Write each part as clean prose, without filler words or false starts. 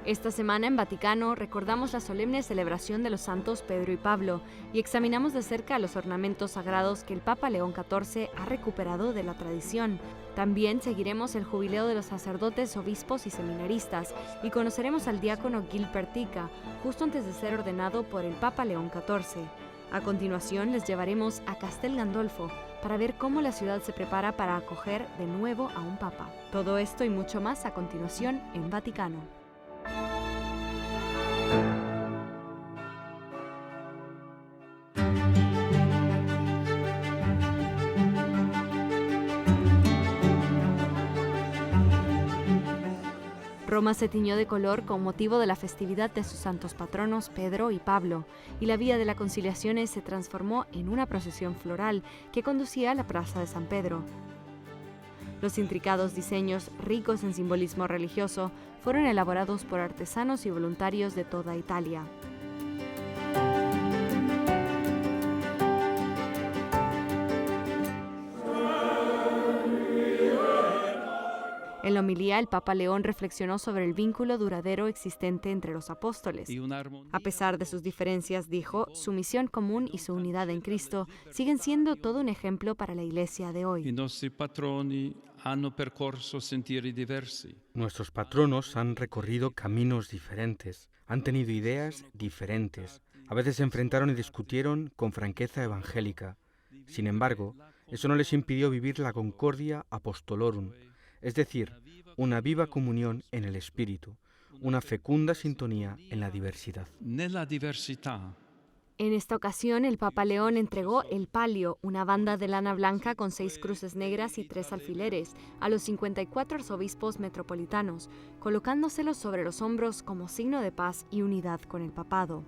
Esta semana en Vaticano recordamos la solemne celebración de los santos Pedro y Pablo y examinamos de cerca los ornamentos sagrados que el Papa León XIV ha recuperado de la tradición. También seguiremos el jubileo de los sacerdotes, obispos y seminaristas y conoceremos al diácono Gil Pertica, justo antes de ser ordenado por el Papa León XIV. A continuación les llevaremos a Castel Gandolfo para ver cómo la ciudad se prepara para acoger de nuevo a un papa. Todo esto y mucho más a continuación en Vaticano. Roma se tiñó de color con motivo de la festividad de sus santos patronos Pedro y Pablo, y la Vía de la Conciliazione se transformó en una procesión floral que conducía a la Plaza de San Pedro. Los intricados diseños, ricos en simbolismo religioso, fueron elaborados por artesanos y voluntarios de toda Italia. En la homilía, el Papa León reflexionó sobre el vínculo duradero existente entre los apóstoles. A pesar de sus diferencias, dijo, su misión común y su unidad en Cristo siguen siendo todo un ejemplo para la Iglesia de hoy. Nuestros patronos han recorrido caminos diferentes, han tenido ideas diferentes, a veces se enfrentaron y discutieron con franqueza evangélica. Sin embargo, eso no les impidió vivir la concordia apostolorum, es decir, una viva comunión en el espíritu, una fecunda sintonía en la diversidad. En esta ocasión, el Papa León entregó el palio, una banda de lana blanca con 6 cruces negras y 3 alfileres, a los 54 arzobispos metropolitanos, colocándoselos sobre los hombros como signo de paz y unidad con el papado.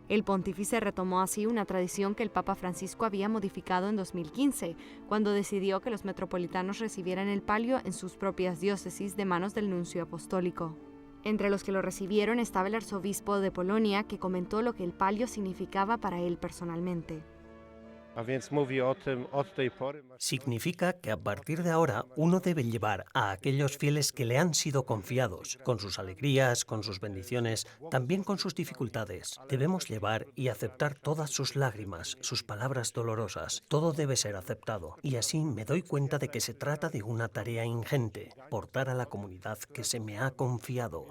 El pontífice retomó así una tradición que el Papa Francisco había modificado en 2015, cuando decidió que los metropolitanos recibieran el palio en sus propias diócesis de manos del nuncio apostólico. Entre los que lo recibieron estaba el arzobispo de Polonia, que comentó lo que el palio significaba para él personalmente. Significa que a partir de ahora uno debe llevar a aquellos fieles que le han sido confiados, con sus alegrías, con sus bendiciones, también con sus dificultades. Debemos llevar y aceptar todas sus lágrimas, sus palabras dolorosas. Todo debe ser aceptado. Y así me doy cuenta de que se trata de una tarea ingente, portar a la comunidad que se me ha confiado.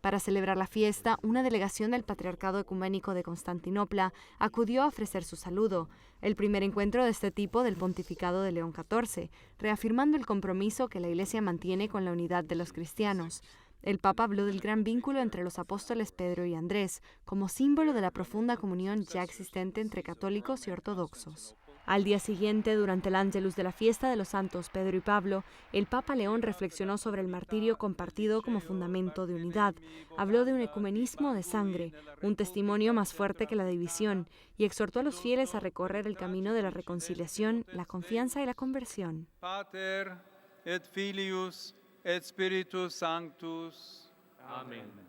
Para celebrar la fiesta, una delegación del Patriarcado Ecuménico de Constantinopla acudió a ofrecer su saludo, el primer encuentro de este tipo del pontificado de León XIV, reafirmando el compromiso que la Iglesia mantiene con la unidad de los cristianos. El Papa habló del gran vínculo entre los apóstoles Pedro y Andrés, como símbolo de la profunda comunión ya existente entre católicos y ortodoxos. Al día siguiente, durante el Ángelus de la fiesta de los santos Pedro y Pablo, el Papa León reflexionó sobre el martirio compartido como fundamento de unidad. Habló de un ecumenismo de sangre, un testimonio más fuerte que la división, y exhortó a los fieles a recorrer el camino de la reconciliación, la confianza y la conversión. Pater et Filius et Spiritus Sanctus. Amén.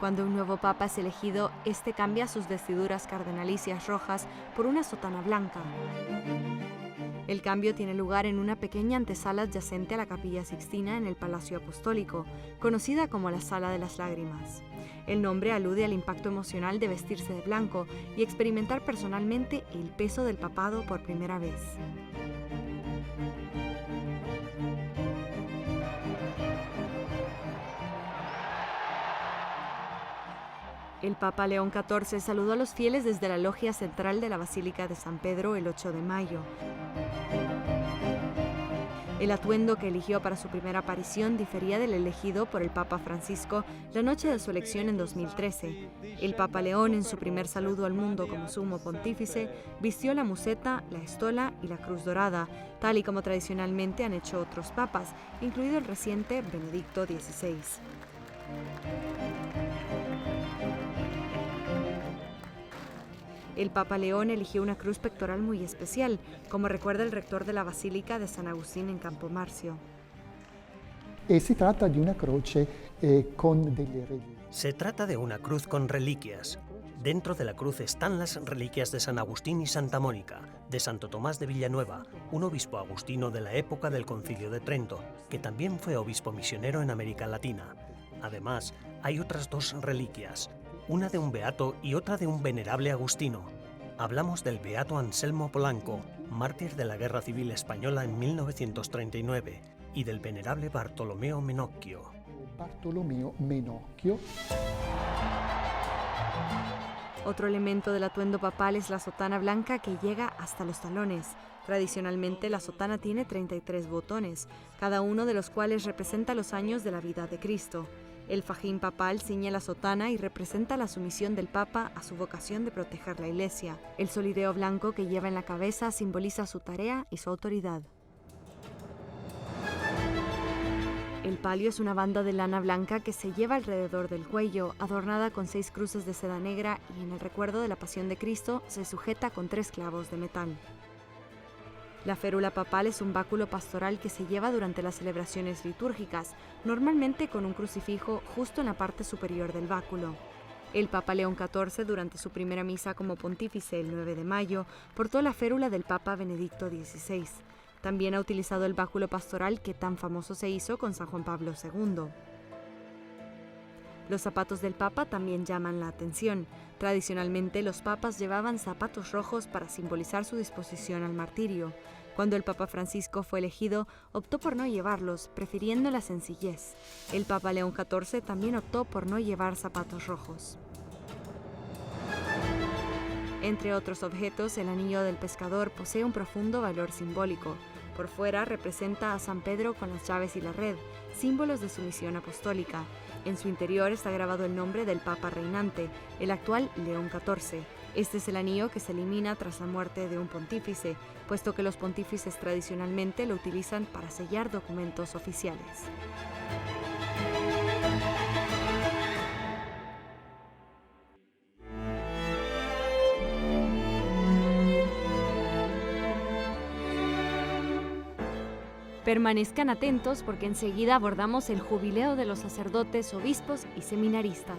Cuando un nuevo papa es elegido, este cambia sus vestiduras cardenalicias rojas por una sotana blanca. El cambio tiene lugar en una pequeña antesala adyacente a la Capilla Sixtina en el Palacio Apostólico, conocida como la Sala de las Lágrimas. El nombre alude al impacto emocional de vestirse de blanco y experimentar personalmente el peso del papado por primera vez. El Papa León XIV saludó a los fieles desde la logia central de la Basílica de San Pedro el 8 de mayo. El atuendo que eligió para su primera aparición difería del elegido por el Papa Francisco la noche de su elección en 2013. El Papa León, en su primer saludo al mundo como sumo pontífice, vistió la museta, la estola y la cruz dorada, tal y como tradicionalmente han hecho otros papas, incluido el reciente Benedicto XVI. El Papa León eligió una cruz pectoral muy especial, como recuerda el rector de la Basílica de San Agustín en Campomarzio. Se trata de una croce con delle reliquie. Se trata de una cruz con reliquias. Dentro de la cruz están las reliquias de San Agustín y Santa Mónica, de Santo Tomás de Villanueva, un obispo agustino de la época del Concilio de Trento, que también fue obispo misionero en América Latina. Además, hay otras 2 reliquias, una de un beato y otra de un venerable agustino. Hablamos del beato Anselmo Polanco, mártir de la Guerra Civil Española en 1939, y del venerable Bartolomeo Menocchio. Bartolomeo Menocchio. Otro elemento del atuendo papal es la sotana blanca que llega hasta los talones. Tradicionalmente la sotana tiene 33 botones, cada uno de los cuales representa los años de la vida de Cristo. El fajín papal ciñe la sotana y representa la sumisión del Papa a su vocación de proteger la Iglesia. El solideo blanco que lleva en la cabeza simboliza su tarea y su autoridad. El palio es una banda de lana blanca que se lleva alrededor del cuello, adornada con 6 cruces de seda negra y en el recuerdo de la Pasión de Cristo se sujeta con 3 clavos de metal. La férula papal es un báculo pastoral que se lleva durante las celebraciones litúrgicas, normalmente con un crucifijo justo en la parte superior del báculo. El Papa León XIV, durante su primera misa como pontífice el 9 de mayo, portó la férula del Papa Benedicto XVI. También ha utilizado el báculo pastoral que tan famoso se hizo con San Juan Pablo II. Los zapatos del Papa también llaman la atención. Tradicionalmente, los papas llevaban zapatos rojos para simbolizar su disposición al martirio. Cuando el Papa Francisco fue elegido, optó por no llevarlos, prefiriendo la sencillez. El Papa León XIV también optó por no llevar zapatos rojos. Entre otros objetos, el anillo del pescador posee un profundo valor simbólico. Por fuera representa a San Pedro con las llaves y la red, símbolos de su misión apostólica. En su interior está grabado el nombre del Papa reinante, el actual León XIV. Este es el anillo que se elimina tras la muerte de un pontífice, puesto que los pontífices tradicionalmente lo utilizan para sellar documentos oficiales. Permanezcan atentos porque enseguida abordamos el jubileo de los sacerdotes, obispos y seminaristas.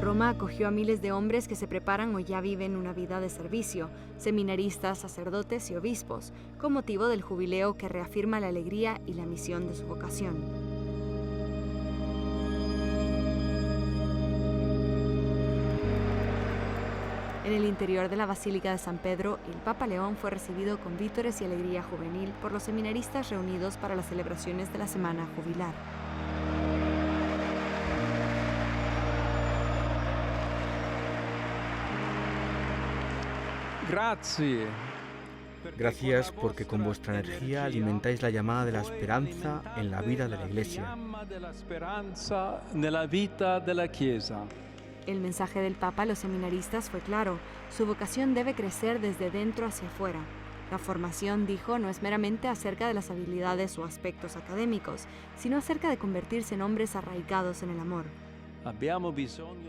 Roma acogió a miles de hombres que se preparan o ya viven una vida de servicio, seminaristas, sacerdotes y obispos, con motivo del jubileo que reafirma la alegría y la misión de su vocación. En el interior de la Basílica de San Pedro, el Papa León fue recibido con vítores y alegría juvenil por los seminaristas reunidos para las celebraciones de la Semana Jubilar. Gracias porque con vuestra energía alimentáis la llamada de la esperanza en la vida de la Iglesia. El mensaje del Papa a los seminaristas fue claro: su vocación debe crecer desde dentro hacia afuera. La formación, dijo, no es meramente acerca de las habilidades o aspectos académicos, sino acerca de convertirse en hombres arraigados en el amor.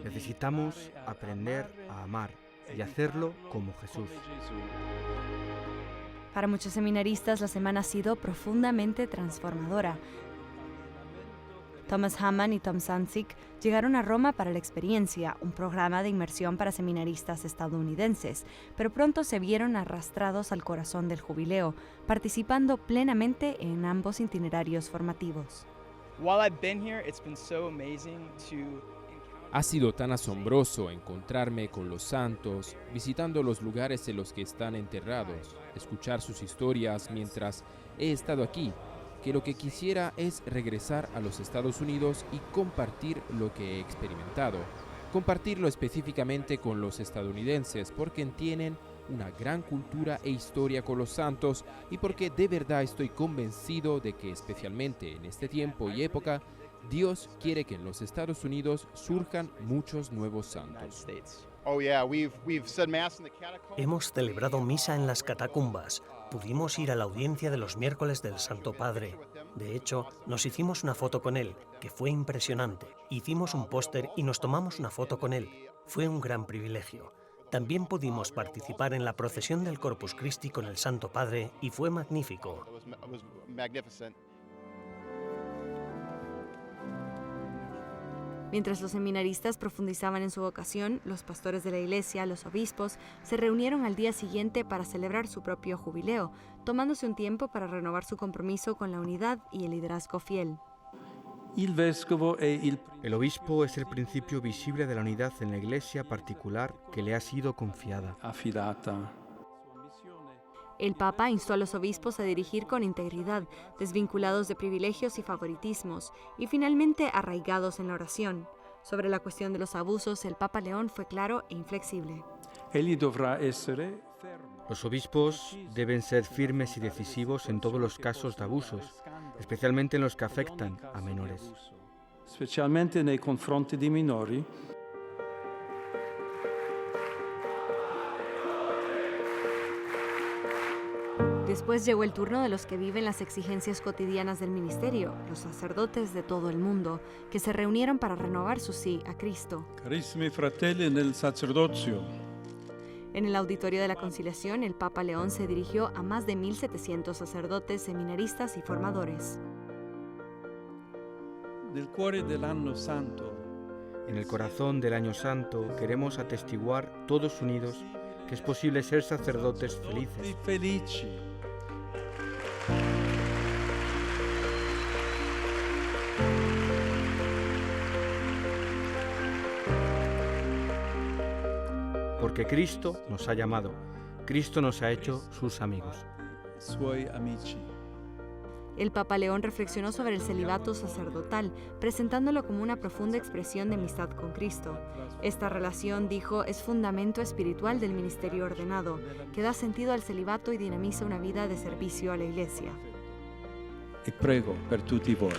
Necesitamos aprender a amar y hacerlo como Jesús. Para muchos seminaristas, la semana ha sido profundamente transformadora. Thomas Hamann y Tom Sanzig llegaron a Roma para la experiencia, un programa de inmersión para seminaristas estadounidenses, pero pronto se vieron arrastrados al corazón del jubileo, participando plenamente en ambos itinerarios formativos. Ha sido tan asombroso encontrarme con los santos, visitando los lugares en los que están enterrados, escuchar sus historias mientras he estado aquí, que lo que quisiera es regresar a los Estados Unidos y compartir lo que he experimentado. Compartirlo específicamente con los estadounidenses porque tienen una gran cultura e historia con los santos y porque de verdad estoy convencido de que especialmente en este tiempo y época Dios quiere que en los Estados Unidos surjan muchos nuevos santos. Hemos celebrado misa en las catacumbas. Pudimos ir a la audiencia de los miércoles del Santo Padre. De hecho, nos hicimos una foto con él, que fue impresionante. Hicimos un póster y nos tomamos una foto con él. Fue un gran privilegio. También pudimos participar en la procesión del Corpus Christi con el Santo Padre y fue magnífico. Mientras los seminaristas profundizaban en su vocación, los pastores de la iglesia, los obispos, se reunieron al día siguiente para celebrar su propio jubileo, tomándose un tiempo para renovar su compromiso con la unidad y el liderazgo fiel. El obispo es el principio visible de la unidad en la iglesia particular que le ha sido confiada. El Papa instó a los obispos a dirigir con integridad, desvinculados de privilegios y favoritismos, y finalmente arraigados en la oración. Sobre la cuestión de los abusos, el Papa León fue claro e inflexible. Los obispos deben ser firmes y decisivos en todos los casos de abusos, especialmente en los que afectan a menores. Specialmente nei confronti di minori. Después llegó el turno de los que viven las exigencias cotidianas del ministerio, los sacerdotes de todo el mundo, que se reunieron para renovar su sí a Cristo. Carissimi fratelli nel sacerdozio. En el auditorio de la Conciliación, el Papa León se dirigió a más de 1.700 sacerdotes, seminaristas y formadores. Nel cuore dell'anno santo. En el corazón del Año Santo queremos atestiguar todos unidos que es posible ser sacerdotes felices. Felici. Porque Cristo nos ha llamado, Cristo nos ha hecho sus amigos. Suoi amici. El Papa León reflexionó sobre el celibato sacerdotal, presentándolo como una profunda expresión de amistad con Cristo. Esta relación, dijo, es fundamento espiritual del ministerio ordenado, que da sentido al celibato y dinamiza una vida de servicio a la Iglesia. E prego per tutti voi.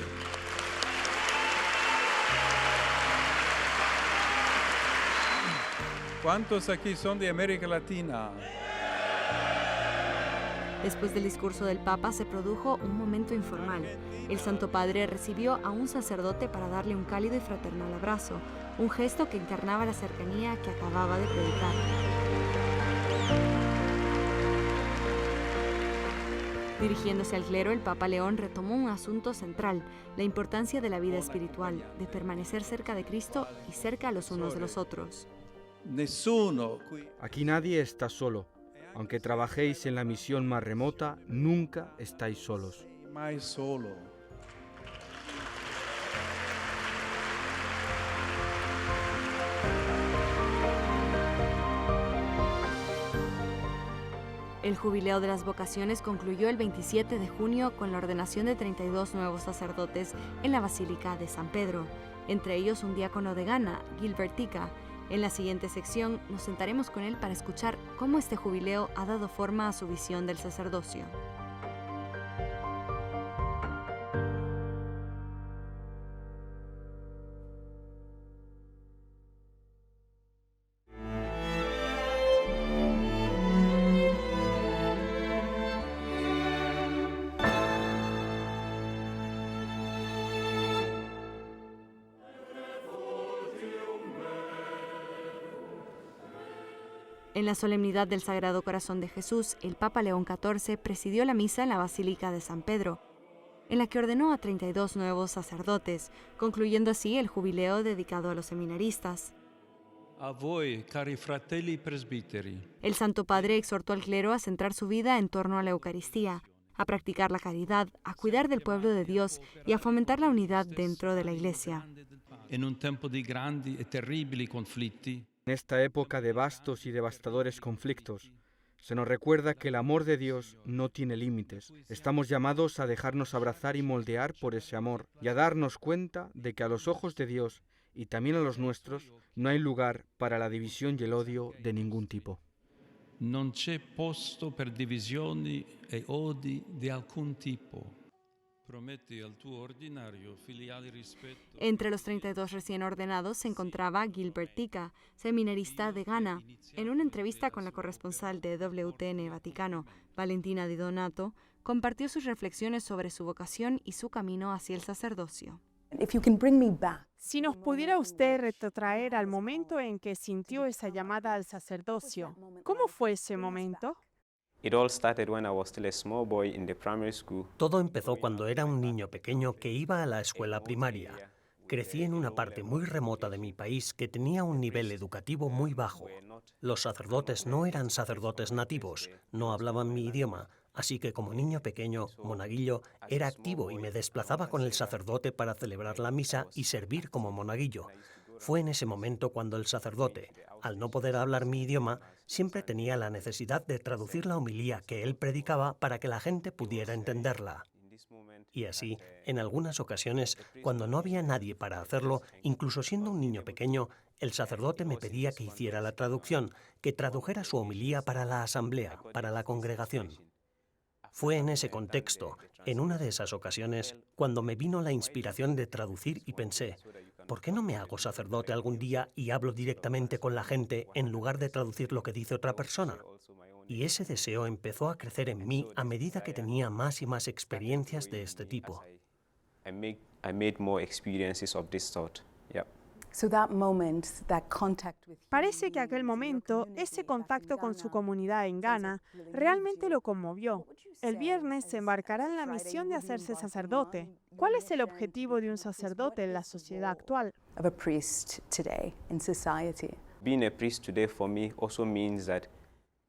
¿Cuántos aquí son de América Latina? Después del discurso del Papa se produjo un momento informal. El Santo Padre recibió a un sacerdote para darle un cálido y fraternal abrazo, un gesto que encarnaba la cercanía que acababa de predicar. Dirigiéndose al clero, el Papa León retomó un asunto central, la importancia de la vida espiritual, de permanecer cerca de Cristo y cerca los unos de los otros. Aquí nadie está solo. Aunque trabajéis en la misión más remota, nunca estáis solos. El jubileo de las vocaciones concluyó el 27 de junio con la ordenación de 32 nuevos sacerdotes en la Basílica de San Pedro, entre ellos un diácono de Ghana, Gilbert Tika. En la siguiente sección nos sentaremos con él para escuchar cómo este jubileo ha dado forma a su visión del sacerdocio. En la solemnidad del Sagrado Corazón de Jesús, el Papa León XIV presidió la misa en la Basílica de San Pedro, en la que ordenó a 32 nuevos sacerdotes, concluyendo así el jubileo dedicado a los seminaristas. A voi, cari fratelli presbiteri. El Santo Padre exhortó al clero a centrar su vida en torno a la Eucaristía, a practicar la caridad, a cuidar del pueblo de Dios y a fomentar la unidad dentro de la Iglesia. En un tempo di grandi e terribili conflitti, En esta época de vastos y devastadores conflictos, Se nos recuerda que el amor de Dios no tiene límites. Estamos llamados a dejarnos abrazar y moldear por ese amor y a darnos cuenta de que a los ojos de Dios y también a los nuestros no hay lugar para la división y el odio de ningún tipo. Non c'è posto per divisioni e odi di alcun tipo. Prometti al tuo ordinario filiale rispetto. Entre los 32 recién ordenados se encontraba Gilbert Tika, seminarista de Ghana. En una entrevista con la corresponsal de WTN Vaticano, Valentina Di Donato, compartió sus reflexiones sobre su vocación y su camino hacia el sacerdocio. Si nos pudiera usted retrotraer al momento en que sintió esa llamada al sacerdocio, ¿cómo fue ese momento? Todo empezó cuando era un niño pequeño que iba a la escuela primaria. Crecí en una parte muy remota de mi país que tenía un nivel educativo muy bajo. Los sacerdotes no eran sacerdotes nativos, no hablaban mi idioma, así que como niño pequeño, monaguillo, era activo y me desplazaba con el sacerdote para celebrar la misa y servir como monaguillo. Fue en ese momento cuando el sacerdote, al no poder hablar mi idioma, siempre tenía la necesidad de traducir la homilía que él predicaba para que la gente pudiera entenderla. Y así, en algunas ocasiones, cuando no había nadie para hacerlo, incluso siendo un niño pequeño, el sacerdote me pedía que hiciera la traducción, que tradujera su homilía para la asamblea, para la congregación. Fue en ese contexto, en una de esas ocasiones, cuando me vino la inspiración de traducir y pensé, ¿por qué no me hago sacerdote algún día y hablo directamente con la gente en lugar de traducir lo que dice otra persona? Y ese deseo empezó a crecer en mí a medida que tenía más y más experiencias de este tipo. Parece que aquel momento, ese contacto con su comunidad en Ghana, realmente lo conmovió. El viernes se embarcará en la misión de hacerse sacerdote. ¿Cuál es el objetivo de un sacerdote en la sociedad actual?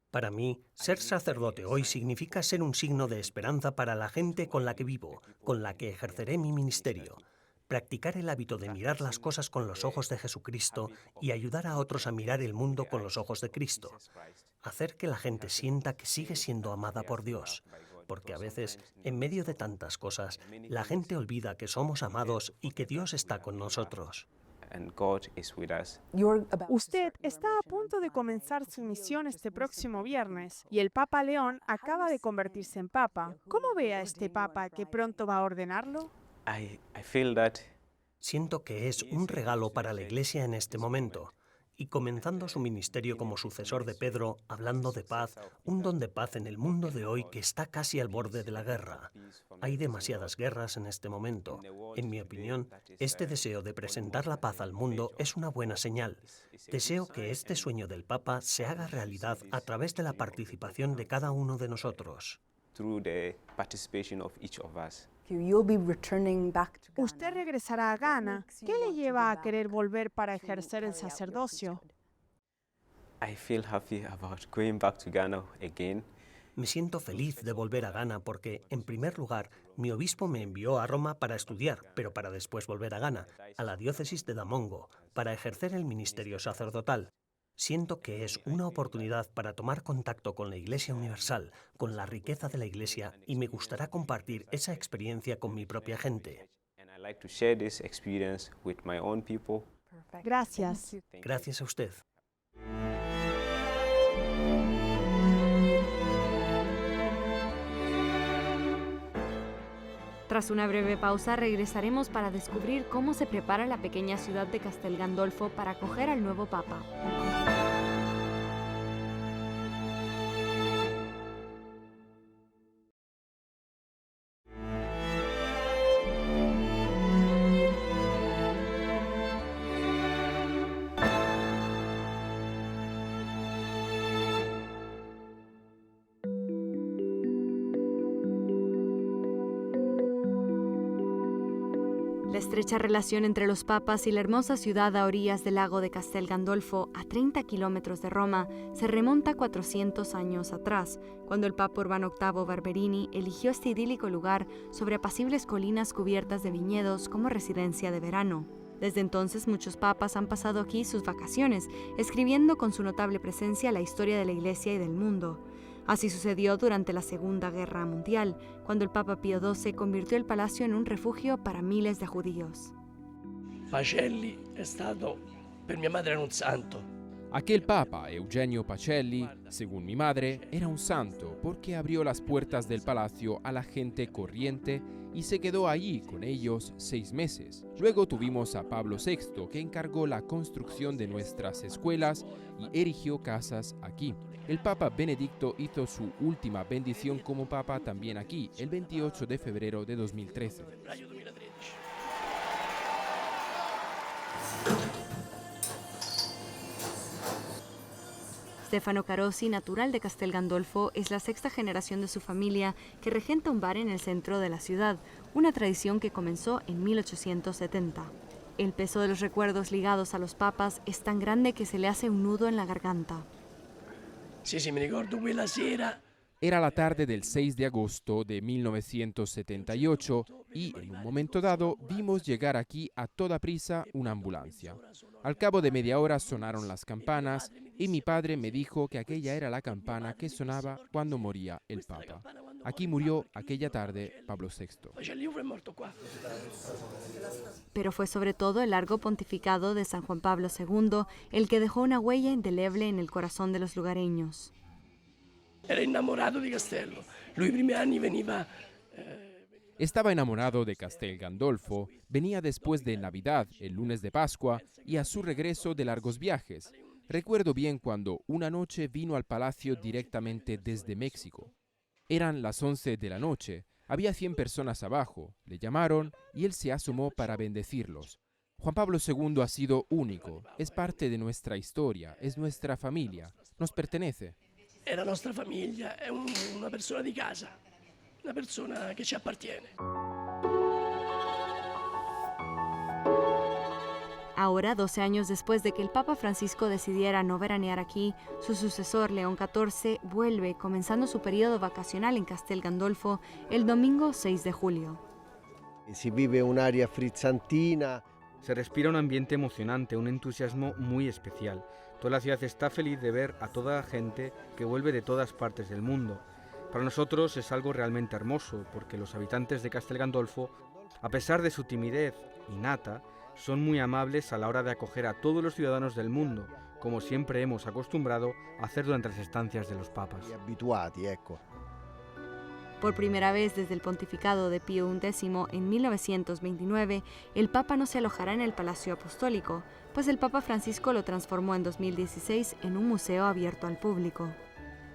Para mí, ser sacerdote hoy significa ser un signo de esperanza para la gente con la que vivo, con la que ejerceré mi ministerio. Practicar el hábito de mirar las cosas con los ojos de Jesucristo y ayudar a otros a mirar el mundo con los ojos de Cristo. Hacer que la gente sienta que sigue siendo amada por Dios, porque a veces, en medio de tantas cosas, la gente olvida que somos amados y que Dios está con nosotros. Usted está a punto de comenzar su misión este próximo viernes y el Papa León acaba de convertirse en Papa. ¿Cómo ve a este Papa que pronto va a ordenarlo? Siento que es un regalo para la Iglesia en este momento. Y comenzando su ministerio como sucesor de Pedro, hablando de paz, un don de paz en el mundo de hoy que está casi al borde de la guerra. Hay demasiadas guerras en este momento. En mi opinión, este deseo de presentar la paz al mundo es una buena señal. Deseo que este sueño del Papa se haga realidad a través de la participación de cada uno de nosotros. Usted regresará a Ghana. ¿Qué le lleva a querer volver para ejercer el sacerdocio? Me siento feliz de volver a Ghana porque, en primer lugar, mi obispo me envió a Roma para estudiar, pero para después volver a Ghana, a la diócesis de Damongo, para ejercer el ministerio sacerdotal. Siento que es una oportunidad para tomar contacto con la Iglesia Universal, con la riqueza de la Iglesia, y me gustará compartir esa experiencia con mi propia gente. Gracias. Gracias a usted. Tras una breve pausa, regresaremos para descubrir cómo se prepara la pequeña ciudad de Castel Gandolfo para acoger al nuevo Papa. La estrecha relación entre los papas y la hermosa ciudad a orillas del lago de Castel Gandolfo, a 30 kilómetros de Roma, se remonta 400 años atrás, cuando el Papa Urbano VIII Barberini eligió este idílico lugar sobre apacibles colinas cubiertas de viñedos como residencia de verano. Desde entonces, muchos papas han pasado aquí sus vacaciones, escribiendo con su notable presencia la historia de la Iglesia y del mundo. Así sucedió durante la Segunda Guerra Mundial, cuando el Papa Pío XII convirtió el palacio en un refugio para miles de judíos. Pacelli è stato, per mia madre era un santo. Aquel papa, Eugenio Pacelli, según mi madre, era un santo porque abrió las puertas del palacio a la gente corriente y se quedó allí con ellos 6 meses. Luego tuvimos a Pablo VI, que encargó la construcción de nuestras escuelas y erigió casas aquí. El Papa Benedicto hizo su última bendición como papa también aquí, el 28 de febrero de 2013. Stefano Carosi, natural de Castel Gandolfo, es la 6ª generación de su familia que regenta un bar en el centro de la ciudad, una tradición que comenzó en 1870. El peso de los recuerdos ligados a los papas es tan grande que se le hace un nudo en la garganta. Sí, me ricordo quella sera. Era la tarde del 6 de agosto de 1978 y en un momento dado vimos llegar aquí a toda prisa una ambulancia. Al cabo de media hora sonaron las campanas y mi padre me dijo que aquella era la campana que sonaba cuando moría el Papa. Aquí murió aquella tarde Pablo VI. Pero fue sobre todo el largo pontificado de San Juan Pablo II el que dejó una huella indeleble en el corazón de los lugareños. Era enamorado di Castello. Lui i primi anni veniva. Estaba enamorado de Castel Gandolfo, venía después de Navidad, el lunes de Pascua, y a su regreso de largos viajes. Recuerdo bien cuando una noche vino al palacio directamente desde México. Eran las 11 de la noche, había 100 personas abajo, le llamaron y él se asomó para bendecirlos. Juan Pablo II ha sido único, es parte de nuestra historia, es nuestra familia, nos pertenece. È la nostra famiglia, è una persona di casa, una persona che ci appartiene. Ahora, 12 años después de que el Papa Francisco decidiera no veranear aquí, su sucesor, León XIV, vuelve, comenzando su periodo vacacional en Castel Gandolfo el domingo 6 de julio. Si vive un'aria frizzantina. Se respira un ambiente emocionante, un entusiasmo muy especial. Toda la ciudad está feliz de ver a toda la gente que vuelve de todas partes del mundo. Para nosotros es algo realmente hermoso, porque los habitantes de Castel Gandolfo, a pesar de su timidez innata, son muy amables a la hora de acoger a todos los ciudadanos del mundo, como siempre hemos acostumbrado a hacer durante las estancias de los papas. Abituati, ecco. Por primera vez desde el pontificado de Pío XI en 1929, el Papa no se alojará en el Palacio Apostólico, pues el Papa Francisco lo transformó en 2016 en un museo abierto al público.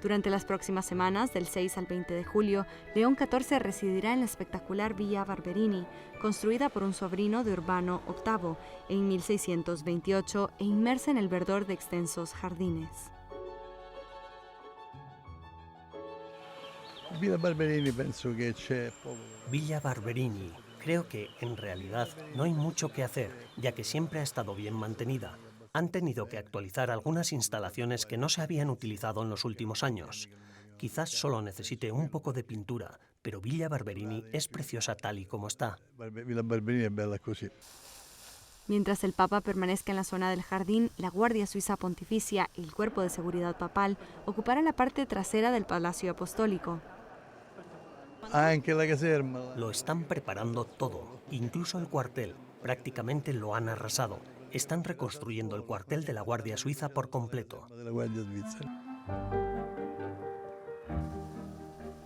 Durante las próximas semanas, del 6 al 20 de julio, León XIV residirá en la espectacular Villa Barberini, construida por un sobrino de Urbano VIII en 1628 e inmersa en el verdor de extensos jardines. Villa Barberini penso che c'è poco. Villa Barberini. Creo que, en realidad, no hay mucho que hacer, ya que siempre ha estado bien mantenida. Han tenido que actualizar algunas instalaciones que no se habían utilizado en los últimos años. Quizás solo necesite un poco de pintura, pero Villa Barberini es preciosa tal y como está. Villa Barberini è bella così. Mientras el Papa permanezca en la zona del jardín, la Guardia Suiza Pontificia y el Cuerpo de Seguridad Papal ocuparán la parte trasera del Palacio Apostólico. Anche la caserma. Lo están preparando todo, incluso el cuartel. Prácticamente lo han arrasado. Están reconstruyendo el cuartel de la Guardia Suiza por completo. Della Guardia Svizzera.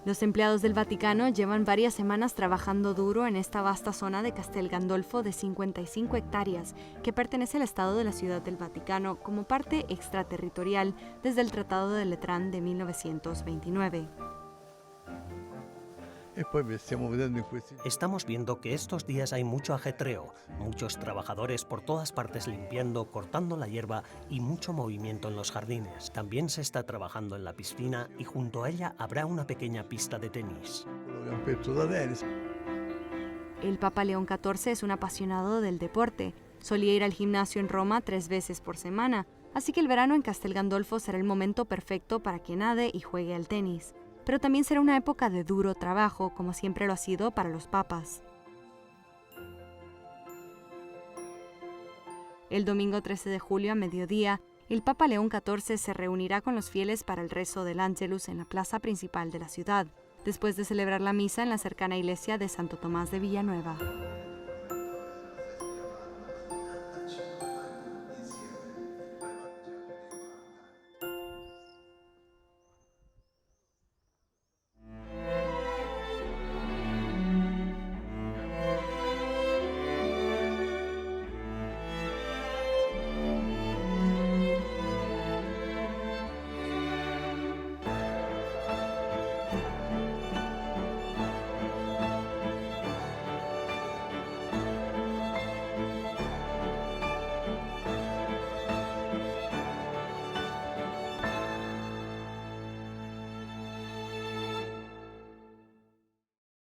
Los empleados del Vaticano llevan varias semanas trabajando duro en esta vasta zona de Castel Gandolfo de 55 hectáreas que pertenece al Estado de la Ciudad del Vaticano como parte extraterritorial desde el Tratado de Letrán de 1929. Estamos viendo que estos días hay mucho ajetreo, muchos trabajadores por todas partes limpiando, cortando la hierba y mucho movimiento en los jardines. También se está trabajando en la piscina y junto a ella habrá una pequeña pista de tenis. El Papa León XIV es un apasionado del deporte. Solía ir al gimnasio en Roma 3 veces por semana, así que el verano en Castel Gandolfo será el momento perfecto para que nade y juegue al tenis. Pero también será una época de duro trabajo, como siempre lo ha sido para los papas. El domingo 13 de julio a mediodía, el Papa León XIV se reunirá con los fieles para el rezo del Ángelus en la plaza principal de la ciudad, después de celebrar la misa en la cercana iglesia de Santo Tomás de Villanueva.